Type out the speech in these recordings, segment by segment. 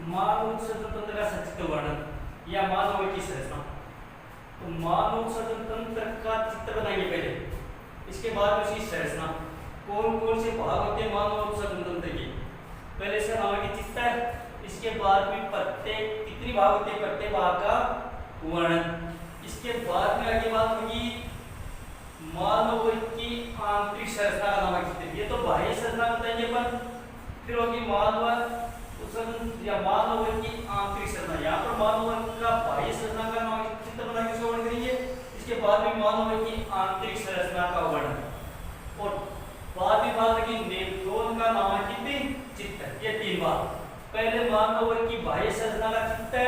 मानव उत्सर्जन तंत्र का सचित्र वर्णन या मानव की संरचना। तो मानव उत्सर्जन तंत्र का चित्र बनाएंगे पहले, इसके बाद उसकी संरचना, कौन कौन से भाग होते हैं मानव उत्सर्जन तंत्र के। पहले से नाम की चित्र, इसके बाद में प्रत्येक कितनी भाग होते हैं, प्रत्येक भाग का वर्णन। इसके बाद में आगे बात होगी मानव की आंतरिक संरचना का नाम चित्र। ये तो बाह्य संरचना बताएंगे अपन, फिर होगी मानव उत्सर्जन या मानव की आंतरिक संरचना। यहाँ पर मानव का बाह्य संरचना का नाम चित्र बना के उसका वर्णन करेंगे। इसके बाद में मानव की आंतरिक संरचना का वर्णन, और बाद में बात होगी न्यूट्रॉन का नामांकित चित्र। ये तीन बात, पहले मानव की बाह्य संरचना का चित्र,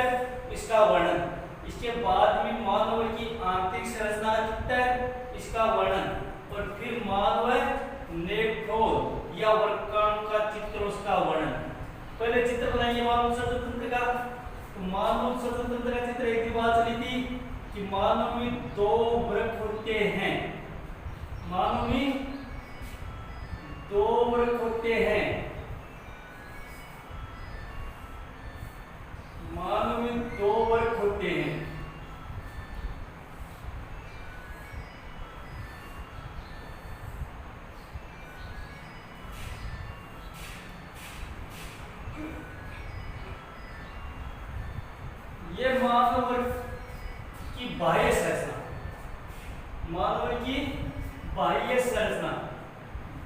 इसका वर्णन, इसके बाद में मानव की आंतरिक संरचना का चित्र, इसका वर्णन, और फिर मानव न्यूट्रॉन या वर्गाणु का चित्र, उसका वर्णन। पहले चित्र बनाएंगे मानव उत्सर्जन तंत्र का। तो मानव उत्सर्जन तंत्र का चित्र एक बात चली थी कि मानव में दो वृक्क होते हैं, मानव में दो वृक्क होते हैं, मानव में दो वृक्क होते हैं। ये मानव की बाह्य संरचना, मानव की बाह्य संरचना,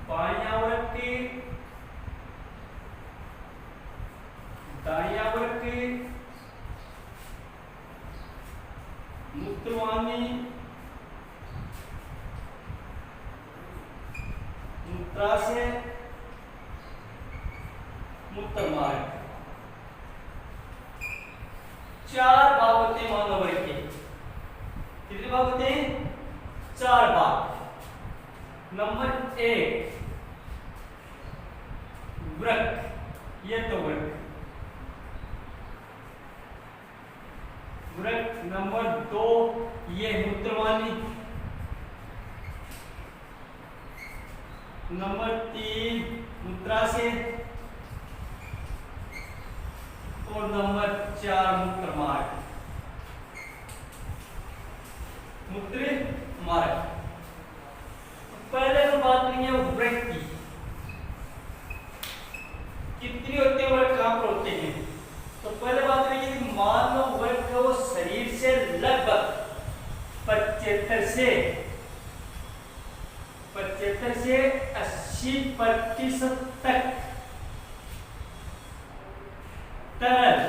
बाह्य वृक्क, दाह्य वृक्क, मूत्रवाहिनी, मूत्राशय, मूत्रमार्ग, चार भाग होते हैं मानव के। कितने भाग होते हैं? चार भाग। नंबर एक वृक्क, ये तो वृक्क, वृक्क। नंबर दो ये मूत्रवाहिनी, नंबर तीन मूत्राशय, और नंबर चार मूत्रमार्ग, मूत्र मार्ग। पहले तो बात करेंगे वृक्क की, कितनी होते हैं वृक्क, कहां पर होते हैं। तो पहले बात करेंगे कि मानव वृक्क वो शरीर से लगभग 75 से 80% तक तरल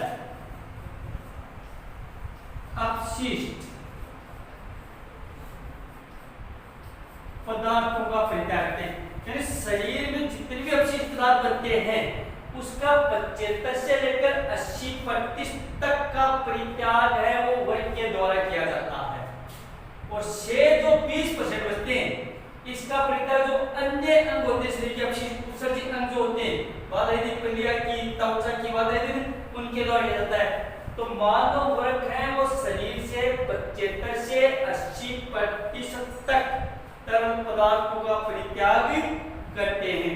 अपशिष्ट पदार्थों का परित्याग करते हैं। यानी शरीर में जितने भी अपशिष्ट पदार्थ बनते हैं उसका 75 से लेकर 80% तक का परित्याग है वो वृक्क के द्वारा किया जाता है। और शेष जो 20% बचते हैं इसका परित्याग जो अन्य अंग होते हैं शरीर के अपशिष्ट उत्सर्जित अंग जो होते हैं, बात आई थी पंडिया की, त्वचा की बात आई थी, उनके द्वारा किया जाता है। तो मानव वृक्क है वो शरीर से 75 से 80% तक तरल पदार्थों का परित्याग करते हैं।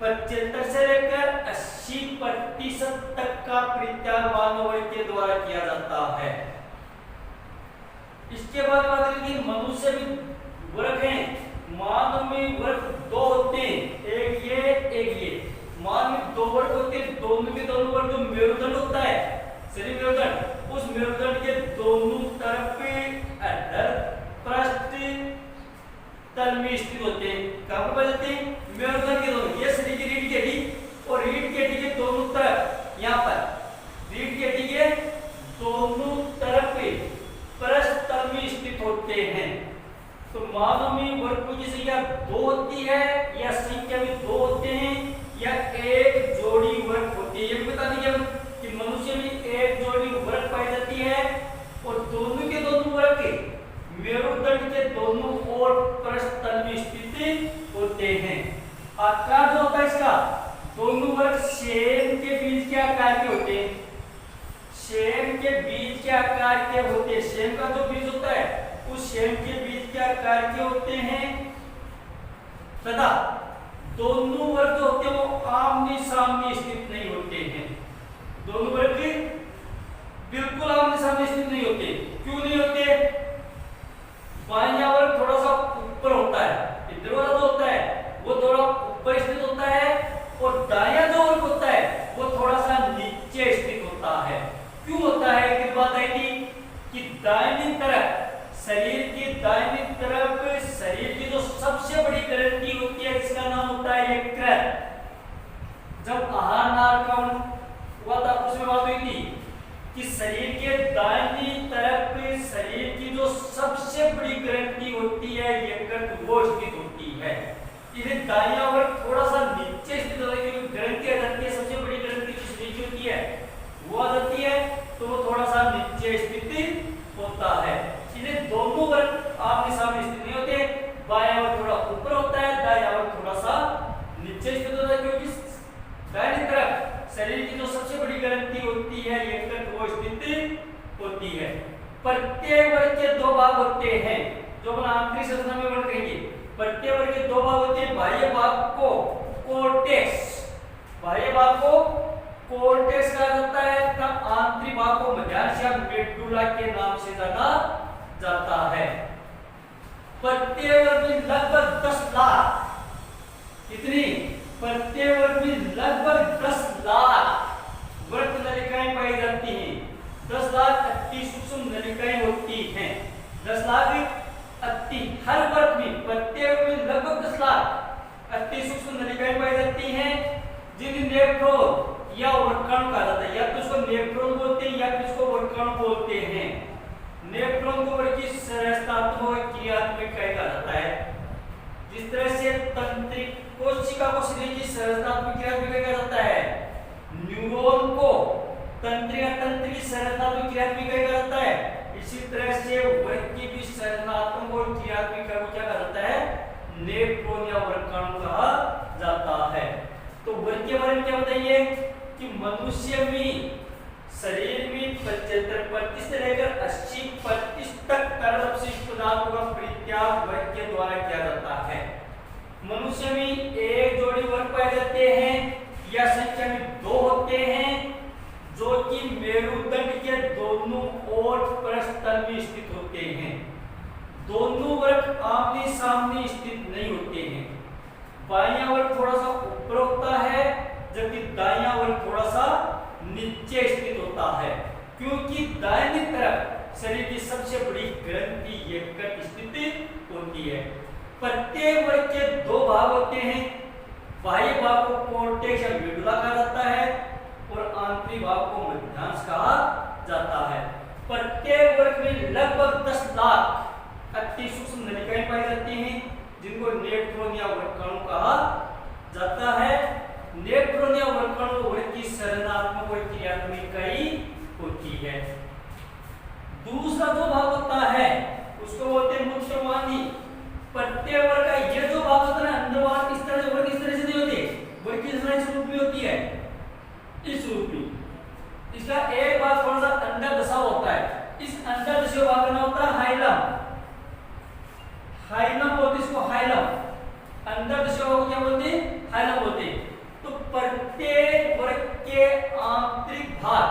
75 से लेकर 80% तक का परित्याग मानव वृक्क के द्वारा किया जाता है। इसके बाद बात करेंगे मनुष्य में वृक्क हैं। मानव में वृक्क दो होते हैं, एक ये एक ये। मानव में दो वृक्क होते हैं, दोनों के दोनों वृक्क जो मेरुदंड होता है, शरीर मेरुदंड, उस मेरुदंड के दोनों तरफ अधर पृष्ठ तल में स्थित होते हैं। कहां पर बजते हैं? मेरुदंड के दोनों, ये शरीर की रीढ़ की हड्डी और रीढ़ की हड्डी के दोनों तरफ, यहाँ पर रीढ़ की हड्डी के दोनों तरफ पृष्ठ तल में स्थित होते हैं। तो मानव में वृक्कों की संख्या दो होती है, या संख्या में दो होते हैं, या एक जोड़ी वृक्क होती है। ये भी बता दीजिए कि मनुष्य में एक जोड़ी वृक्क पाई जाती है, और दोनों के दोनों वृक्क मेरुदंड के दोनों ओर पृष्ठ तल में स्थित होते हैं। आकार जो होता है इसका, दोनों वृक्क शेम के बीज के आकार के होते हैं, शेम के बीज के आकार के होते हैं। शेम का जो बीज होता है उस शेम के बीज के आकार के होते हैं, तथा दोनों वर्ग जो होते हैं वो आमने सामने स्थित नहीं होते हैं। दोनों वर्ग बिल्कुल आमने सामने स्थित नहीं होते। क्यों नहीं होते? बायां वर्ग थोड़ा सा ऊपर होता है, इधर वाला जो होता है वो थोड़ा ऊपर स्थित होता है, और दायां जो वर्ग होता है वो थोड़ा सा नीचे स्थित होता है। क्यों होता है? एक बात आई थी कि दाहिनी तरफ शरीर की दाहिनी तरफ शरीर की जो सबसे बड़ी ग्रंथि होती है जिसका नाम होता है यकृत। जब आहार नाल हुआ था उसमें बात हुई थी कि शरीर के दाहिनी तरफ शरीर की जो सबसे बड़ी ग्रंथि होती है यकृत वो स्थित होती है। इसे दायां वर्ग थोड़ा सा नीचे स्थित होता है क्योंकि ग्रंथि आ जाती है, सबसे बड़ी ग्रंथि जो नीचे होती है वो आ जाती है, तो वो थोड़ा सा नीचे स्थित होता है। इन्हें दोनों वर्ग आमने सामने स्थित नहीं होते, बायां वर्ग थोड़ा ऊपर होता है, दायां वर्ग थोड़ा सा नीचे स्थित होता है, क्योंकि दाहिनी तरफ शरीर की जो सबसे बड़ी ग्रंथि होती है यकृत वो स्थित होती है। प्रत्येक वर्ग के दो भाग होते हैं जो अपन आंतरिक संरचना में वर्ग कहेंगे। प्रत्येक वर्ग के दो भाग होते हैं, बाह्य भाग को कोर्टेक्स, बाह्य भाग को कोर्टेक्स कहा जाता है, तब आंतरिक भाग को मध्यांश या मेडुला के नाम से जाना जाता है। प्रत्येक वर्ग में लगभग 10 लाख, कितनी? प्रत्येक वर्ग में लगभग 10 लाख वर्ग नलिकाएं पाई जाती हैं। 10 लाख अति सूक्ष्म नलिकाएं होती हैं। 10 लाख अति, हर वर्ग में प्रत्येक में लगभग 10 लाख अति सूक्ष्म नलिकाएं पाई जाती हैं, जिन्हें नेफ्रॉन या वर्गाणु कहा जाता है। या तो इसको नेफ्रॉन बोलते हैं या फिर इसको वर्गाणु बोलते हैं। नेफ्रॉन को वर्ग की संरचनात्मक क्रियात्मक कहा जाता है। जिस तरह से तंत्रिक कोशिका को शरीर की संरचनात्मक क्रियात्मक कहा जाता है, न्यूरॉन को तंत्र की संरचनात्मक क्रियात्मक कहा जाता है, इसी तरह से वर्ग की भी संरचनात्मक और क्रियात्मक क्या कहा जाता है? नेफ्रॉन या वर्गाणु कहा जाता है। तो वर्ग के बारे में क्या बताइए कि मनुष्य में शरीर में 75% से लेकर 80% तक तरल अपशिष्ट पदार्थों का परित्याग वर्ग के द्वारा किया जाता है। मनुष्य में एक जोड़ी वर्ग पाए जाते हैं या संख्या में 2 होते हैं जो कि मेरुदंड के दोनों ओर परस्तल में स्थित होते हैं। दोनों वर्ग आमने सामने स्थित नहीं होते हैं। बायां वर्ग थोड़ा सा ऊपर होता है जबकि दायां वर्ग थोड़ा सा नीचे स्थित होता है, क्योंकि दाहिनी तरफ शरीर की सबसे बड़ी ग्रंथि यकृत स्थित होती है। प्रत्येक वर्ग के 2 भाग होते हैं, बाह्य भाग को कोर्टेक्स या मेडुला कहा जाता है और आंतरिक भाग को मध्यांश कहा जाता है। प्रत्येक वर्ग में लगभग 10 लाख अति सूक्ष्म नलिकाएं पाई जाती हैं जिनको नेफ्रॉन या वर्गाणु कहा जाता है। नेफ्रॉन या वर्गाणु वर्ग की संरचनात्मक और क्रियात्मक इकाई होती है। दूसरा जो भाग होता है उसको बोलते हैं मूत्रवाहिनी। प्रत्येक वर्ग का ये जो भाग होता है अंदरवाद इस तरह से वर्ग इस तरह से नहीं होते, वर्ग की संरचना इस रूप में होती है, इस रूप में। इसका एक भाग थोड़ा सा अंदर दशा होता है, इस अंदर दशा भाग का नाम होता है हाइलम। हाइलम बोलते इसको, हाइलम अंदर दशा को क्या बोलते हैं? हाइलम बोलते हैं। तो प्रत्येक वर्ग के आंतरिक भाग,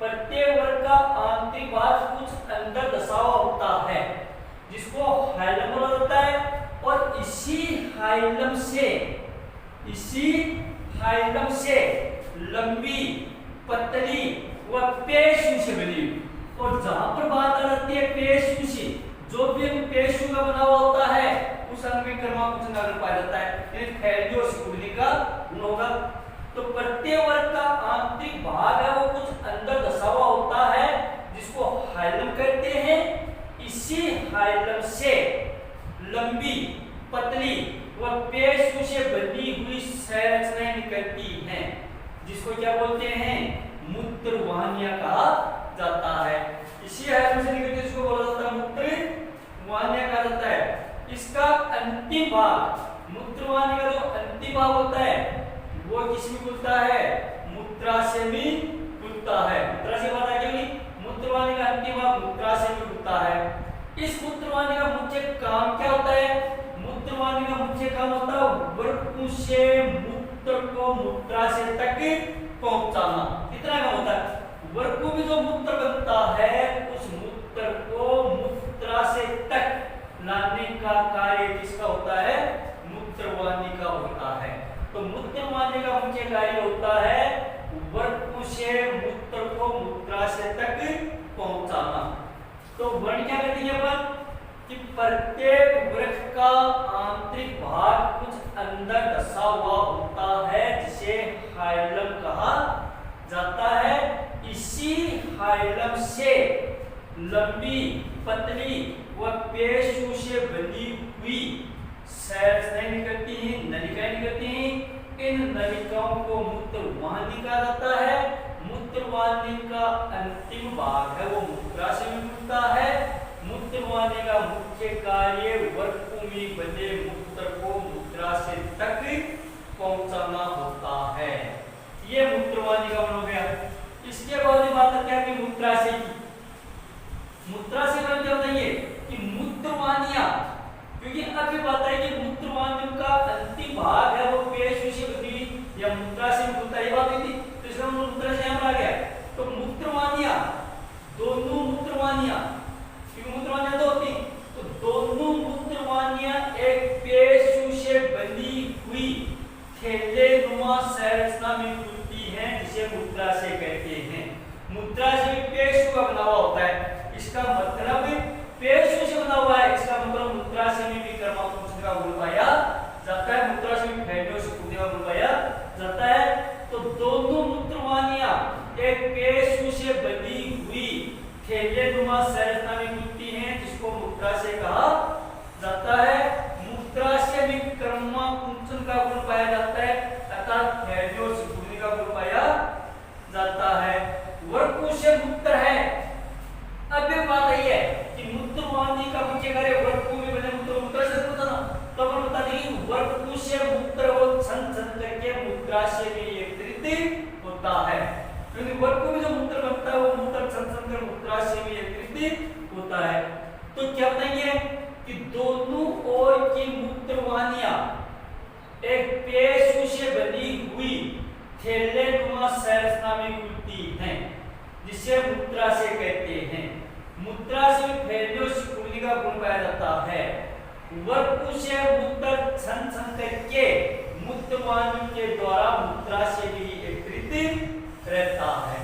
प्रत्येक वर्ग का आंतरिक भाग कुछ अंदर दशा होता है जिसको हाइलम बोला जाता है, और इसी हाइलम से लंबी पतली व पेशियों से बनी। और जहां पर बात आ जाती है पेशियों से, जो भी पेशियों का बना हुआ होता है उस अंग में क्रमांक अंग पाया जाता है, यानी फैलियो सिकुड़ने का गुण होगा। तो प्रत्येक वर्ग का आंतरिक भाग है वो कुछ अंदर दशा हुआ होता है जिसको हाइलम कहते हैं। इसी हाइलम से लंबी पतली व पेशियों से बनी हुई संरचनाएं निकलती हैं जिसको क्या बोलते हैं? मूत्रवाहिनियां कहा जाता है। इसी हाइलम से निकलती जिसको बोला जाता है मूत्रवाहिनियां कहा जाता है। इसका अंतिम भाग, मूत्रवाहिनी का जो अंतिम भाग होता है वो किसमें खुलता है? मूत्राशय में खुलता है। मूत्राशय बात है क्यों? मूत्रवाहिनी का अंतिम भाग मूत्राशय में खुलता है। इस मूत्रवाहिनी का मुख्य काम क्या होता है? मूत्रवाहिनी का मुख्य काम होता है वर्ग से मूत्र को मूत्राशय तक पहुंचाना, इतना काम होता है। वर्को में जो मूत्र बनता है उस मूत्र को मूत्राशय तक लाने का कार्य किसका होता है? मूत्रवाहिनी का होता है। तो मूत्रवाहिनी का मुख्य कार्य होता है वर्को से मूत्र को मूत्राशय तक पहुंचाना। तो वर्ण क्या कहते हैं अपन कि प्रत्येक वृक्क का आंतरिक भाग कुछ अंदर धसा हुआ होता है जिसे हाइलम कहा जाता है। इसी हाइलम से लंबी पतली व पेशियों से बनी हुई संरचनाएं निकलती हैं, नलिकाएं निकलती हैं। इन नलिकाओं को मूत्रवाहिनी कहा जाता है। मूत्रवाहिनी का अंतिम भाग है वो मूत्राशय में मिलता है। मूत्रवाहिनी का मुख्य कार्य वर्को में बने मूत्र को मूत्राशय तक पहुंचाना होता है। ये मूत्रवाहिनी का हो गया। इसके बाद बात करते हैं कि मूत्राशय की। मूत्राशय का क्या बताइए कि मूत्रवाहिनियां, क्योंकि अभी बात है कि मूत्रवाहिनी का अंतिम भाग है वो पेशियों से बनी या मूत्राशय में होता है, ये बात थी। तो इसका मूत्राशय यहां पर आ गया। तो मूत्रवाहिनियां, दोनों मूत्रवाहिनियां, क्योंकि मूत्रवाहिनियां दो होती, तो दोनों मूत्रवाहिनियां एक पेशियों से बनी हुई थैलेनुमा संरचना में खुलती हैं जिसे मूत्राशय कहते हैं। मूत्राशय में पेशियों का बना हुआ होता है, इसका मतलब पेशियों से बना हुआ है, इसका मतलब मूत्राशय में भी कर्माशय का गुण पाया जाता है। मूत्राशय में फैलने से खुलने का गुण पाया जाता है। तो दोनों मूत्रवाहिनियां एक पेशियों से बनी हुई थैलेनुमा संरचना में खुलती हैं जिसको मूत्राशय कहा जाता है। मूत्राशय में कर्माशय का गुण पाया जाता है अर्थात फैलने से खुलने का गुण पाया जाता है। वर्को से मूत्र है। अब एक बात आई है कि मूत्रवाहिनी का मुख्य कार्य वर्को में बने मूत्राशय होता ना, तो अपन बता दें कि वर्को से मूत्र वो छन छन करके मूत्राशय में एकत्रित होता है। क्योंकि वर्को में जो मूत्र बनता है वो मूत्र छन छन कर मूत्राशय में एकत्रित होता है। तो क्या बताएंगे कि दोनों ओर की मूत्रवाहिनियां एक पेशियों से बनी हुई थैलेनुमा संरचना में खुलती हैं जिसे मूत्राशय कहते हैं। मूत्राशय में फैलने से खुलने का गुण पाया जाता है। वर्को से मूत्र छन छन करके मूत्रवाहिनी के द्वारा मूत्राशय में एकत्रित रहता है।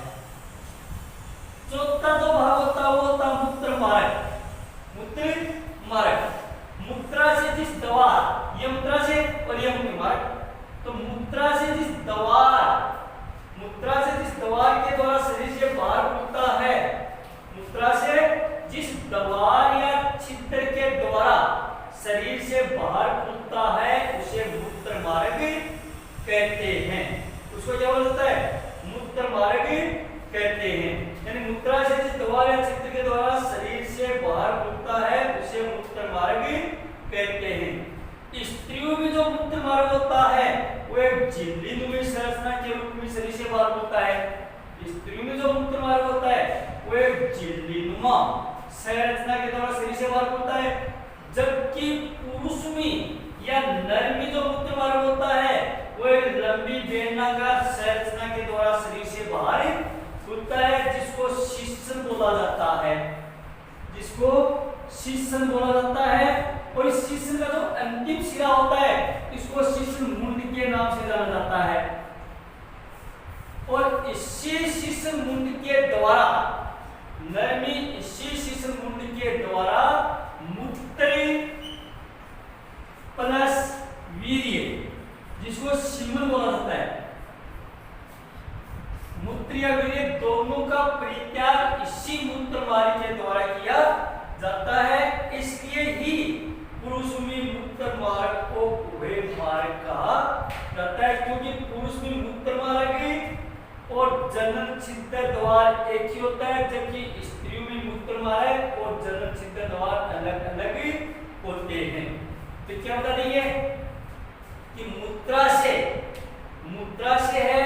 चौथा जो भाग होता है वो होता मूत्र मार्ग। मूत्र मार्ग, मूत्राशय जिस द्वार, ये मूत्राशय और ये मूत्र मार्ग, तो मूत्राशय जिस द्वार, मूत्राशय जिस द्वार के द्वारा शरीर से बाहर खुलता है, मूत्राशय जिस द्वार या छिद्र के द्वारा शरीर से बाहर खुलता है उसे मूत्र मार्ग कहते हैं। उसको क्या बोलता है? मूत्र मार्ग कहते हैं। यानी मूत्राशय जिस द्वार या छिद्र के द्वारा शरीर से बाहर खुलता है उसे मूत्र मार्ग कहते हैं। स्त्रियों में जो मूत्र मार्ग होता है वो एक झिल्ली संरचना के रूप में शरीर से बाहर होता है। स्त्रियों में जो मूत्र मार्ग होता है वो एक झिल्लीनुमा संरचना के द्वारा शरीर से बाहर होता है। जबकि पुरुष में या नर में जो मूत्र मार्ग होता है वो एक लंबी बेलनाकार संरचना के द्वारा शरीर से बाहर खुलता है जिसको शीर्षण बोला जाता है, जिसको शीर्षण बोला जाता है। और इस शीर्षण का जो अंतिम सिरा होता है इसको शीर्षण मुंड के नाम से जाना जाता है। और इसी शीर्षण मुंड के द्वारा नर में इसी शीर्षण मुंड के द्वारा मूत्र प्लस वीर्य जिसको सीमन बोला जाता है, मूत्र या वीर्य दोनों का परित्याग इसी मूत्र मार्ग के द्वारा किया जाता है। इसलिए ही पुरुष में मूत्र मार्ग को गुहे मार्ग कहा जाता है, क्योंकि पुरुष में मूत्र मार्ग और जनन छिद्र द्वार एक ही होता है, जबकि स्त्रियों में मूत्र मार्ग और जनन छिद्र द्वार अलग अलग होते हैं। तो क्या बता देंगे कि मूत्राशय है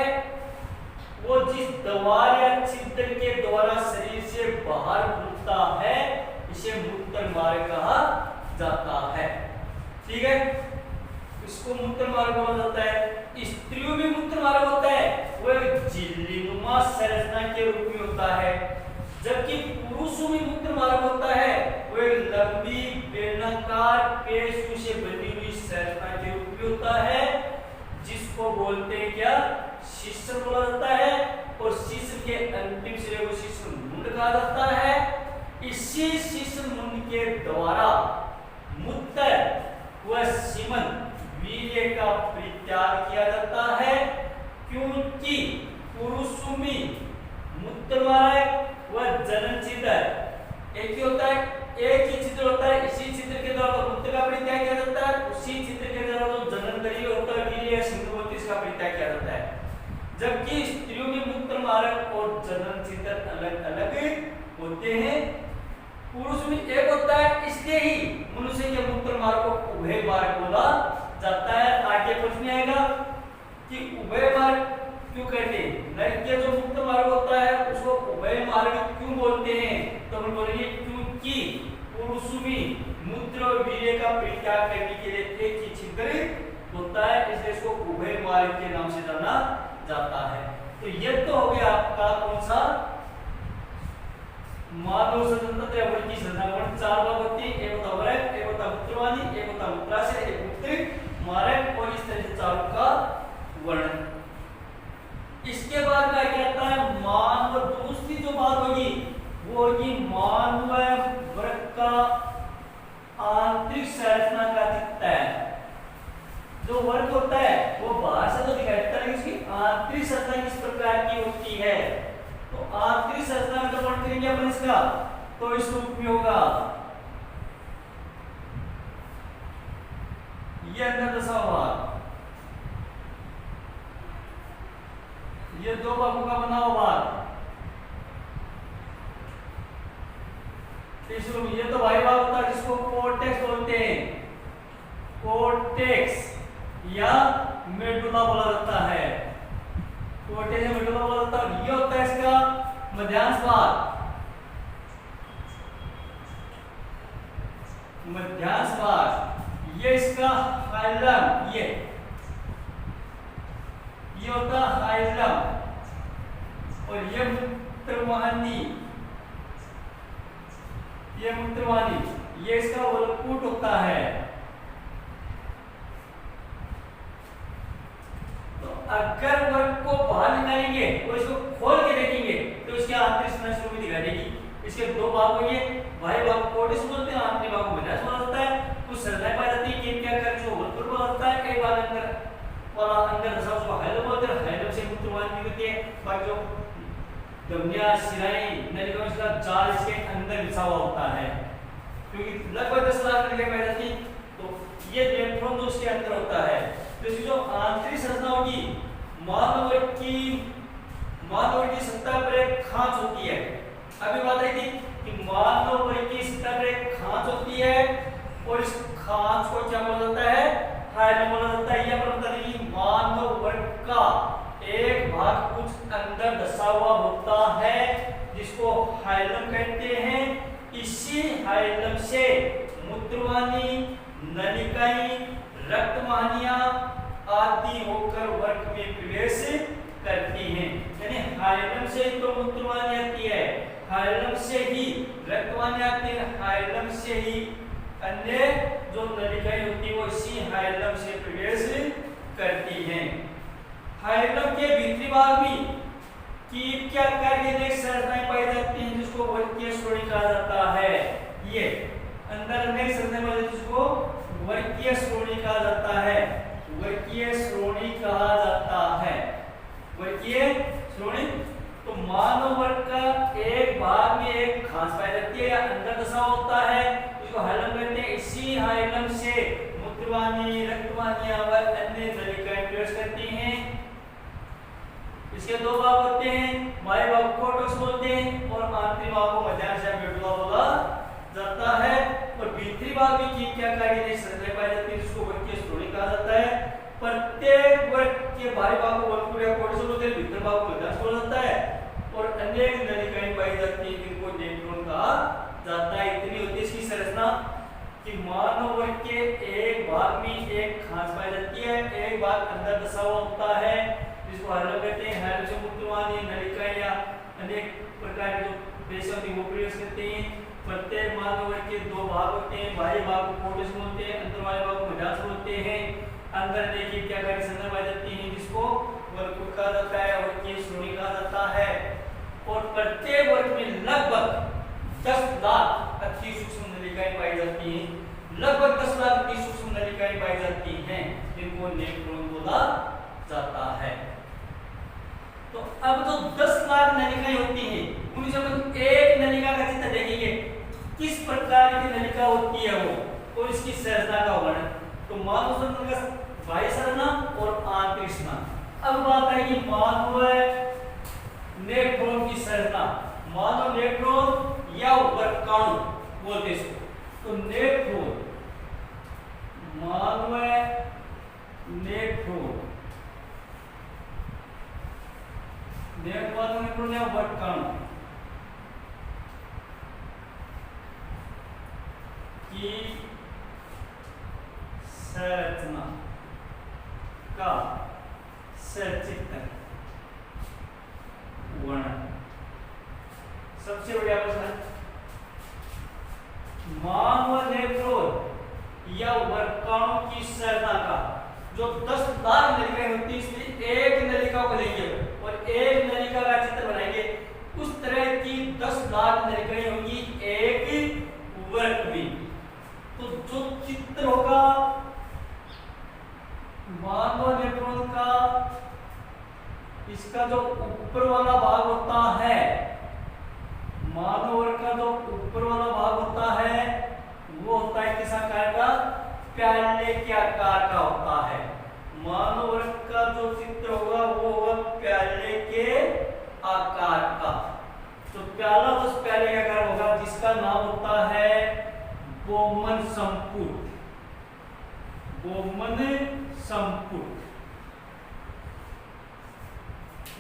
वो जिस द्वार या छिद्र के द्वारा शरीर से बाहर खुलता है इसे मूत्र मार्ग कहा जाता है। ठीक है, इसको मूत्र मार्ग बोला जाता है। स्त्रियों में मूत्र मार्ग होता है वो एक झिल्लीनुमा संरचना के रूप में होता है, जबकि पुरुषों में मूत्र मार्ग होता है वो एक लंबी बेलनाकार पेशियों से बनी हुई संरचना के रूप में होता है, जिसको बोलते हैं क्या, शिश्न बोला जाता है। और शिश्न के अंतिम सिरे को शिश्न मुंड कहा जाता है। इसी शिश्न मुंड के द्वारा मूत्र व सीमन वीर्य का परित्याग किया जाता है, क्योंकि पुरुषों में मूत्र मार्ग व जनन छिद्र एक ही होता है, एक ही छिद्र होता है। इसी छिद्र के द्वारा मूत्र का परित्याग किया जाता है, उसी छिद्र के द्वारा जो जनन तंत्र होता है वीर्य या सिंधुवती, इसका परित्याग किया जाता है। जबकि स्त्रियों में मूत्र मार्ग और जनन छिद्र अलग अलग होते हैं, पुरुष में एक होता है, इसलिए ही मनुष्य के मूत्र मार्ग को उभय मार्ग बोला जाता है। आगे प्रश्न आएगा कि उभय मार्ग क्यों कहते हैं, नर के जो मूत्र मार्ग होता है उसको उभय मार्ग क्यों बोलते हैं, तो हम बोलेंगे क्योंकि पुरुषों में मूत्र और वीर्य का परित्याग करने के लिए एक ही छिद्र होता है, इसलिए इसको उभय मार्ग के नाम से जाना जाता है। तो ये तो हो गया आपका कौन सा, मानव स्वतंत्र या वर्ग की संरचना। चार भाग होती है, एक होता वरक, एक होता मूत्रवादी, एक होता मूत्राशय, एक मूत्र मार्ग, और इस तरह से चारों का वर्णन। इसके बाद क्या कहता है, मान व दूसरी जो बात होगी वो होगी मान व वरक का आंतरिक संरचना का चित्त है। जो वर्ग होता है वो बाहर से तो दिखाई देता है, लेकिन उसकी आंतरिक संरचना किस प्रकार की होती है, तो आंतरिक संरचना में वर्णन करेंगे अपन इसका, तो इस रूप में होगा, ये अंदर दशा भाग, ये दो भागों का बना हुआ भाग, इस रूप में ये तो बाह्य भाग होता है जिसको कोर्टेक्स बोलते हैं, कोर्टेक्स या मेडुला बोला जाता है, कोर्टेक्स या मेडुला बोला जाता है। ये होता है इसका मध्यांश भाग, मध्यांश भाग, ये इसका हाइलम, ये होता है हाइलम, और ये मूत्रवाहिनी, ये मूत्रवाहिनी, ये इसका वलकूट होता है। तो अगर वर्ग को बाहर निकालेंगे और इसको खोल के देखेंगे तो इसके आंतरिक संरचना शुरू में दिखाई देगी। इसके दो भाग होंगे, बाह्य भाग को कोर्टेक्स बोलते हैं, आंतरिक भाग को मध्यांश बोला जाता है। कुछ संरचनाएं पाई जाती है कि क्या कर जो वलकूट बोला जाता है, एक भाग अंदर वाला अंदर दशा उसको हाइलम बोलते हैं, हाइलम से मूत्रवाहिनी होती है, बाकी जो धमनियां शिराएं नलिकाओं का जाल इसके अंदर बिछा हुआ होता है, क्योंकि लगभग 10 लाख नलिकाएं पाई जाती, तो ये नेफ्रॉन जो उसके अंदर होता है। तो इसकी जो आंतरिक संरचना होगी, मानव की सतह पर एक खांच होती है। अभी बात आई थी कि मानव की सतह पर एक खांच होती है और इस खांच को क्या बोला जाता है, हाइलम बोला जाता है। यह बता दें कि मानव वर्ग का एक भाग कुछ अंदर दसा हुआ होता है जिसको हाइलम कहते हैं। इसी हाइलम से मूत्रवाहिनी, नलिकाएं, रक्तवाहिनियां आदि होकर वर्ग में प्रवेश करती हैं। यानी हाइलम से ही तो मूत्रवाहिनी आती है, हाइलम से ही रक्तवाहिनी आती है, हाइलम से ही अन्य जो नलिकाएं होती है वो इसी हाइलम से प्रवेश करती हैं। हाइलम के भीतरी भाग में कीट के आकार की अनेक संरचनाएं पाई जाती हैं जिसको वर्गीय श्रोणी कहा जाता है। ये अंदर अनेक संरचनाएं पाई जाती हैं जिसको वर्गीय श्रोणी कहा जाता है, वर्गीय श्रोणी कहा जाता है, वर्गीय श्रोणी। तो मानव वर्ग का एक भाग में एक खांच पाई जाती है या अंदर दशा होता है, इसको हाइलम कहते हैं। इसी हाइलम से मूत्रवाहिनी, रक्तवाहिनियां व अन्य नलिकाएं प्रवेश करती हैं। इसके दो भाग होते हैं, बाह्य भाग को कोर्टेक्स बोलते हैं और आंतरिक भाग को मध्यांश या मेडुला बोला जाता है। और भीतरी भाग में कीट के आकार की संरचनाएं पाई जाती है जिसको वर्गीय श्रोणी कहा जाता है। प्रत्येक वर्ग के बाह्य भाग को वलकूट या कोर्टेक्स बोलते हैं, भीतरी भाग को मध्यांश बोला जाता है और अनेक नलिकाएं पाई जाती हैं जिनको नेफ्रॉन कहा जाता है। इतनी होती है इसकी संरचना कि मानव वर्ग के एक भाग में एक खांच पाई जाती है, एक भाग अंदर दसा हुआ होता है जिसको हल कहते हैं। हल से मुक्त वाली नलिका या अनेक प्रकार के जो पेश होती है वो प्रयोग करते हैं। प्रत्येक मानव वर्ग के दो भाग होते हैं, बाह्य भाग को कोटिस बोलते हैं, अंदर वाले भाग को मध्यांश बोलते हैं। अंदर देखिए क्या कार्य संदर्भ आ जाती है जिसको वर्ग कहा जाता है और ये श्रोणी कहा जाता है। और प्रत्येक वर्ग में लगभग 10 लाख अति सूक्ष्म नलिकाएं पाई जाती हैं। लगभग 10 लाख अति सूक्ष्म नलिकाएं पाई जाती हैं जिनको नेफ्रॉन बोला जाता है। तो अब जो 10 लाख नलिकाएं होती हैं उनमें जब हम एक नलिका का चित्र देखेंगे किस प्रकार की नलिका होती है वो और इसकी संरचना का वर्णन। तो मानव संरचना का बाह्य संरचना और आंतरिक संरचना। अब बात है कि मानव नेफ्रॉन की संरचना। मानव नेफ्रॉन या वर्काणु बोलते इसको। तो नेफ्रॉन, मानव नेफ्रॉन, नेफ्रॉन या वर्काणु की संरचना का सचित्र वर्णन। सबसे बढ़िया प्रश्न, मानव नेफ्रॉन या वर्काणु की संरचना का जो 10 लाख नलिकाएं होती है इसमें एक नलिका को लेंगे और एक नलिका का चित्र बनाएंगे। उस तरह की 10 लाख नलिकाएं होंगी एक वर्ग में। तो जो चित्र होगा मानव नेफ्रॉन का, इसका जो ऊपर वाला भाग होता है, मानव वर्ग का जो ऊपर वाला भाग होता है वो होता है किस आकार का? प्याले के आकार का होता है। मानव वर्ग का जो चित्र होगा वो होगा प्याले के आकार का। तो प्याला उस प्याले का आकार होगा जिसका नाम होता है बोमन संपुट। बोमन संपुट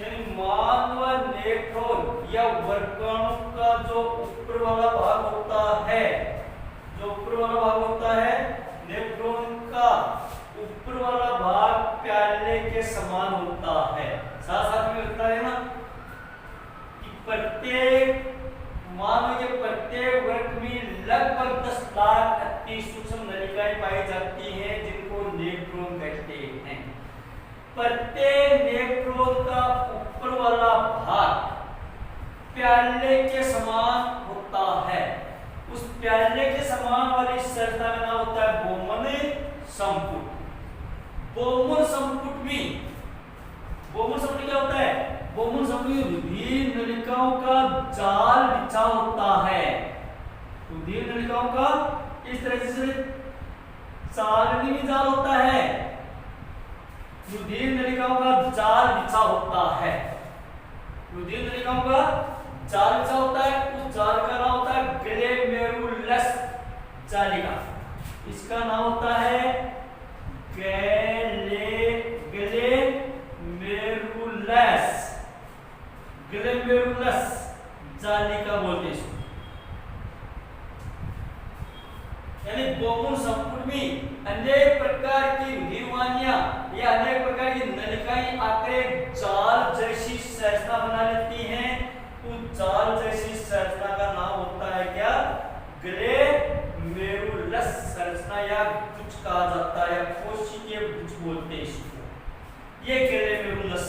यानी मानव नेफ्रॉन या वर्काणु का जो ऊपर वाला भाग होता है, जो ऊपर वाला भाग होता है नेफ्रॉन का ऊपर वाला भाग प्याले के समान होता है। साथ साथ में होता है ना कि प्रत्येक मानव के प्रत्येक वर्ग में लगभग 10 लाख अति सूक्ष्म नलिकाएं पाई जाती हैं जिनको नेफ्रॉन कहते हैं। प्रत्येक नेफ्रॉन का ऊपर वाला भाग प्याले के समान होता है। उस प्याले के समान वाली संरचना का नाम होता है बोमन संपुट। बोमन संपुट में, बोमन संपुट क्या होता है? बोमन संपुट में रुधिर नलिकाओं का जाल बिछा होता है। रुधिर नलिकाओं का इस तरह से चालनी में जाल होता है, रुधिर नलिकाओं का जाल बिछा होता है। रुधिर नलिकाओं का जाल बिछा होता है। उस जाल का नाम होता है ग्लोमेरुलस जालिका। इसका नाम होता है ग्लोमेरुलस जालिका बोलते हैं इसको। यानी बोमन संपुट में अनेक प्रकार की रुधिरवाहिनियां या अनेक प्रकार की नलिकाएं आकर जाल जैसी संरचना बना लेती हैं। उस जाल जैसी संरचना का नाम होता है क्या? ग्लोमेरुलस संरचना या गुच्छ कहा जाता है, कोशिकीय गुच्छ बोलते हैं इसको। ये ग्लोमेरुलस,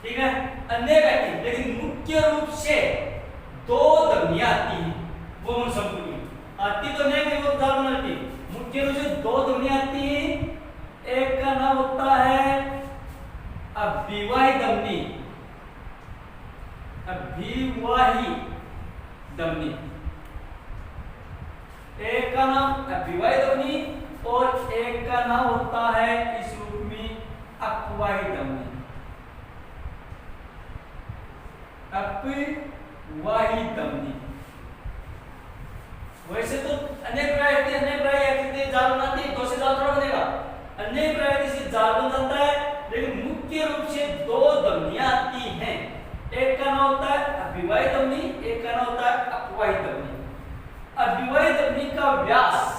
ठीक है। अनेक आती है लेकिन मुख्य रूप से 2 धमनियां आती हैं बोमन संपुट में। आती तो नहीं कि वो जाल बनाती, मुख्य रूप से 2 धमनियां आती हैं। एक का नाम होता है अभिवाही धमनी, अभिवाही धमनी। एक का नाम अभिवाही धमनी और एक का नाम होता है इस रूप में अपवाही धमनी। अपवाही धमनी। वैसे तो अनेक प्रकार जाल बनाती है, 2 से जाल थोड़ा बनेगा। अनेक प्रकार से जाल बन जाता है लेकिन मुख्य रूप से 2 धमनियां आती हैं। एक का नाम होता है अभिवाही धमनी, एक का नाम होता है अपवाही धमनी। अभिवाही धमनी का व्यास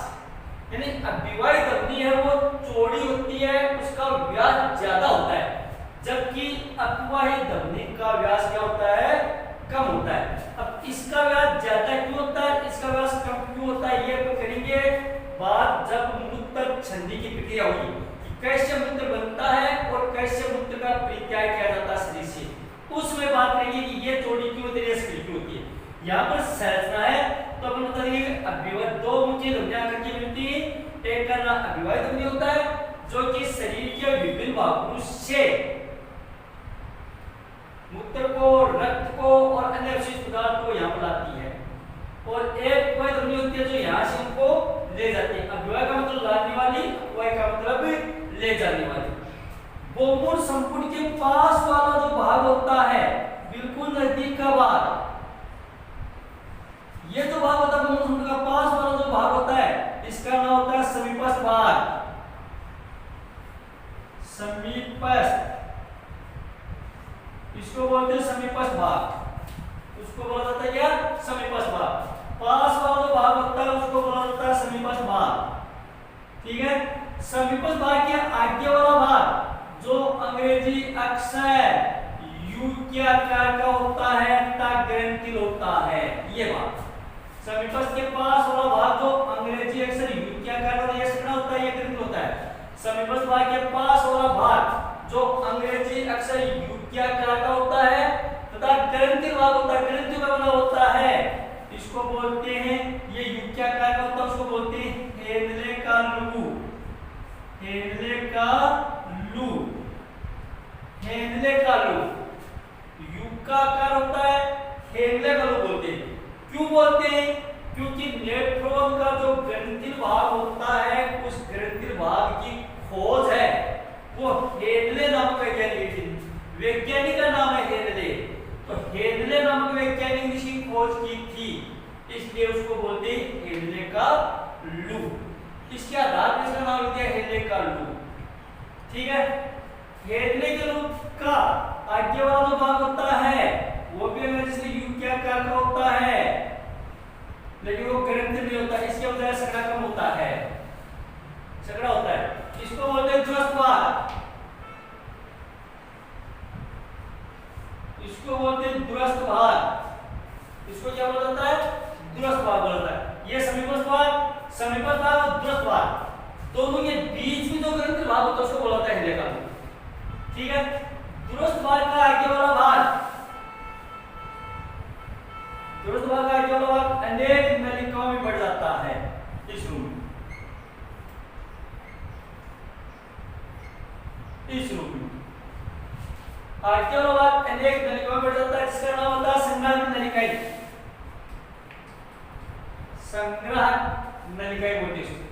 यानी अभिवाही धमनी है वो चौड़ी होती है, उसका व्यास ज्यादा होता है। जबकि अपवाही धमनी का व्यास क्या होता है, कम होता है। अब इसका व्यास ज्यादा क्यों होता है, इसका व्यास कम क्यों होता है, ये अपन करेंगे बात जब मूत्र संधि की प्रक्रिया होगी कि कैसे मूत्र बनता है और कैसे मूत्र का परित्याग किया जाता है शरीर से, उसमें बात करेंगे कि ये जोड़ी क्यों होती है, क्यों होती है। यहाँ पर संरचना है तो अपन बताएंगे अभिवाद दो मुख्य ध्वनियां करके मिलती है। एक का नाम अभिवाद ध्वनि होता है जो कि शरीर के विभिन्न भागों से मूत्र को, रक्त को और अन्य अवशिष्ट पदार्थ को यहाँ पर लाती है, और एक वह ध्वनि होती है जो यहाँ से उनको ले जाती है। अभिवाद का मतलब लाने वाली, वह का मतलब ले जाने वाली। बोमुर संपुट के पास वाला जो भाग होता है, बिल्कुल नजदीक का भाग, ये जो भाग होता है बोमुर संपुट का पास वाला जो भाग होता है, इसका नाम होता है समीपस्थ भाग। समीपस्थ, इसको बोलते हैं समीपस्थ भाग। उसको बोला जाता है क्या, समीपस्थ भाग। पास वाला जो भाग होता है उसको बोला जाता है समीपस्थ भाग। ठीक है, समीपस्थ भाग के आगे वाला भाग जो अंग्रेजी अक्षर यू के आकार का होता है तथा ग्रंथिल होता है, ये भाग। समीपस्थ के पास वाला भाग जो अंग्रेजी अक्षर यू के आकार का होता है, ये ग्रंथिल होता है। समीपस्थ भाग के पास वाला भाग जो अंग्रेजी अक्षर यू के आकार का होता है तथा ग्रंथिल भाग होता है, ग्रंथिल का बना होता है, इसको बोलते हैं, ये यू के आकार का होता है, उसको बोलते हैं हेनले का लू। हेनले का लू, हेनले का लू, यू का आकार होता है, हेनले का लू बोलते हैं। क्यों बोलते हैं, क्योंकि नेफ्रॉन का जो ग्रंथिल भाग होता है, उस ग्रंथिल भाग की खोज है वो हेनले नामक वैज्ञानिक का नाम है हेनले। तो हेनले नामक वैज्ञानिक ने इसकी खोज की थी, इसलिए उसको बोलते हैं हेनले का लू। इसके आधार पर इसका नाम दिया हेनले का लू। ठीक है, हेनले के लू का आगे वाला जो भाग होता है वो भी अंग्रेजी यू के आकार का होता है, लेकिन वो ग्रंथिल नहीं होता, इसके वजह से सकड़ा कम होता है, सकड़ा होता है। इसको बोलते हैं दूरस्थ भाग, इसको बोलते हैं दूरस्थ भाग। इसको क्या बोला जाता है, दूरस्थ भाग बोला जाता है। ये समीपस्थ भाग, समीपस्थ भाग और दूरस्थ भाग दोनों के बीच में जो ग्रंथिल भाग होता है उसको बोला जाता है हेनले का लू। ठीक है, दूरस्थ भाग का आगे वाला भाग, दूरस्थ भाग का आगे वाला भाग अनेक नलिकाओं में बढ़ जाता है। इस रूप में, इस रूप में आगे वाला भाग अनेक नलिकाओं में बढ़ जाता है, जिसका नाम होता है संग्राहक नलिकाएं। संग्राहक नलिकाएं बोलते हैं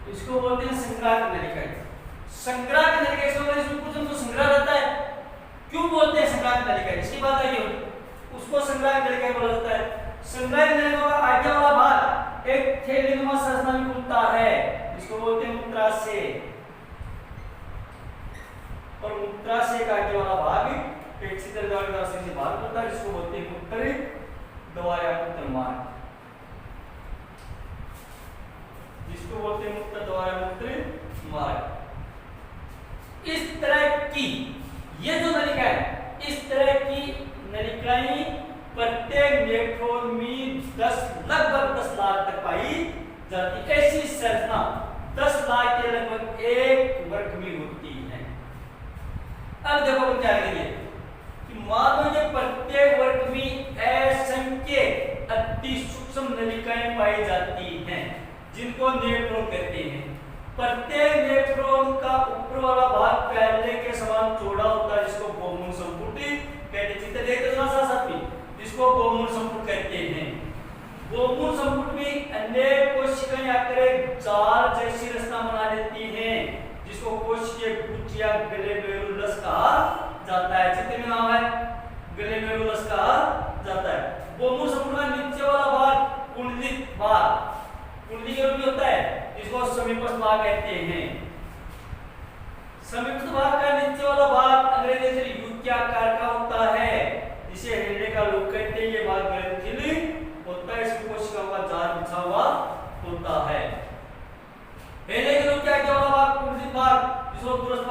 इसको बोलते हैं संग्राहक नलिकाएं। संग्राहक नलिकाएं इसमें कुछ जो संग्रह रहता है, क्यों बोलते हैं संग्राहक नलिकाएं, इसकी बात आई हो, उसको संग्राहक नलिकाएं बोला जाता है। संग्राहक नलिकाओं का आगे वाला भाग एक थैलीनुमा संरचना में घूमता है, इसको बोलते हैं मूत्राशय। और मूत्राशय का आगे वाला भाग एक छिद्र द्वारा से बाहर होता है, जिसको बोलते हैं मूत्र द्वार या मूत्र मार्ग, जिसको बोलते हैं मूत्र द्वार या मूत्र मार्ग। इस तरह की ये जो नलिका है, इस तरह की नलिकाएं प्रत्येक नेफ्रॉन में लगभग 10 लाख तक पाई जाती। ऐसी संरचना 10 लाख के लगभग एक वर्ग में होती है। अब देखो हम क्या करेंगे कि मान लो ये प्रत्येक वर्ग में असंख्य अति सूक्ष्म नलिकाएं पाई जाती हैं, जिनको नेफ्रॉन कहते हैं। प्रत्येक नेफ्रॉन का ऊपर वाला भाग पहले के समान चौड़ा होता है, जिसको बोमुल संपुट कहते हैं। चित्र देखते हो ना साथ में, जिसको बोमुल संपुट कहते हैं। बोमुल संपुट में अनेक कोशिकाएं आकर एक जाल जैसी रचना बना देती हैं, जिसको कोशिकीय गुच्छ या ग्लोमेरुलस कहा जाता है। चित्र में नाम है ग्लोमेरुलस कहा जाता है। बोमुल संपुट का नीचे वाला भाग कुंडलित भाग, कुंडली के रूप में होता है, इसको समीपस्थ भाग कहते हैं। समीपस्थ भाग का नीचे वाला भाग अंग्रेजी से यू के आकार का होता है, जिसे हेनले का लू कहते हैं। ये भाग ग्रंथिल होता है, इसमें कोशिकाओं का जाल बिछा हुआ होता है। हेनले के लू के आगे वाला भाग कुंडलित भाग, जिसको दूरस्थ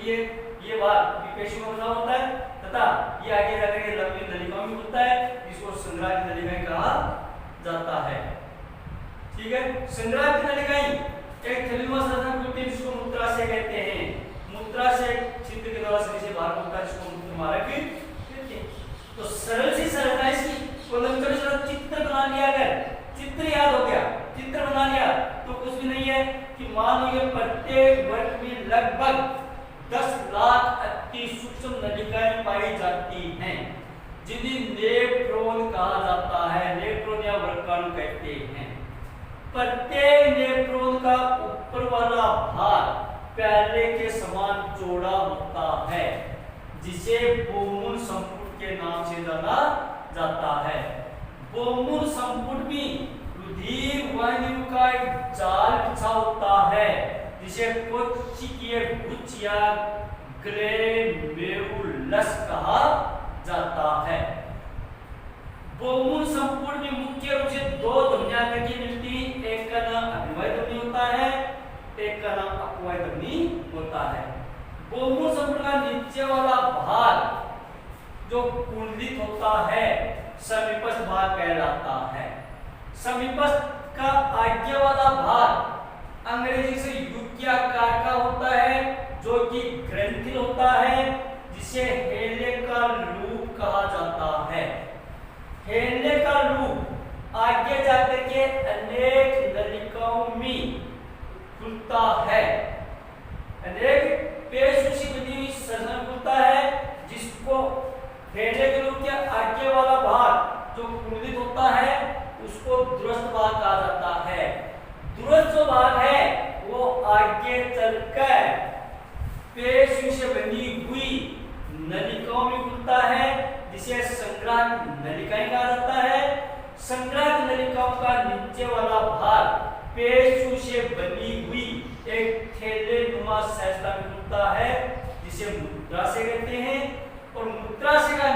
होती है, ये भाग पेशियों का बना होता है तथा ये आगे जाकर के लंबी नलिकाओं में होता है, इसको संग्राहक नलिकाएं कहा जाता है। ठीक है, संग्राहक नलिकाएं एक थैलीनुमा संरचना होती है जिसको मूत्राशय कहते हैं। मूत्राशय छिद्र के द्वारा शरीर से बाहर होता है जिसको मूत्र मार्ग कहते हैं। तो सरल सी संरचना इसकी चित्र बना लिया, अगर चित्र याद हो गया, चित्र बना लिया तो कुछ भी नहीं है कि मान लो ये प्रत्येक वर्ग में लगभग 10 लाख अति सूक्ष्म नलिकाएं पाई जाती हैं जिन्हें नेफ्रॉन कहा जाता है, नेफ्रॉन या वर्गाणु कहते हैं। प्रत्येक नेफ्रॉन का ऊपर वाला भाग प्याले के समान चौड़ा होता है जिसे बोमुन संपुट के नाम से जाना जाता है। बोमुन संपुट में रुधिर वाहिनियों का एक जाल बिछा होता है जिसे कोशिकीय गुच्छ या ग्रेन्युलस कहा जाता है। बोमुन संपुट में मुख्य रूप से दो ध्वनियां करके मिलती हैं, एक का नाम अभिवाही ध्वनि होता है, एक का नाम अपवाही ध्वनि होता है। बोमुन संपुट का नीचे वाला भाग जो कुंडलित होता है समीपस्थ भाग कहलाता है। समीपस्थ का आगे वाला भाग अंग्रेजी से युग्याकार का होता है जो कि ग्रंथिल होता है जिसे हेलेकल लूप कहा जाता है। हेलेकल लूप आगे जाकर के अनेक नलिकाओं में खुलता है, अनेक पेशियों से बनी हुई संरचना खुलता है जिसको हेलेकल लूप के आगे वाला भाग जो कुंडलित होता है उसको दूरस्थ भाग कहा जाता है। दूरस्थ जो भाग है वो आगे चलकर पेशियों से बनी हुई नलिकाओं में खुलता है जिसे संग्राहक नलिकाएं कहा जाता है। संग्राहक नलिकाओं का नीचे वाला भाग पेशियों से बनी हुई एक थैलेनुमा संरचना में खुलता है जिसे मूत्राशय कहते हैं। और मूत्राशय का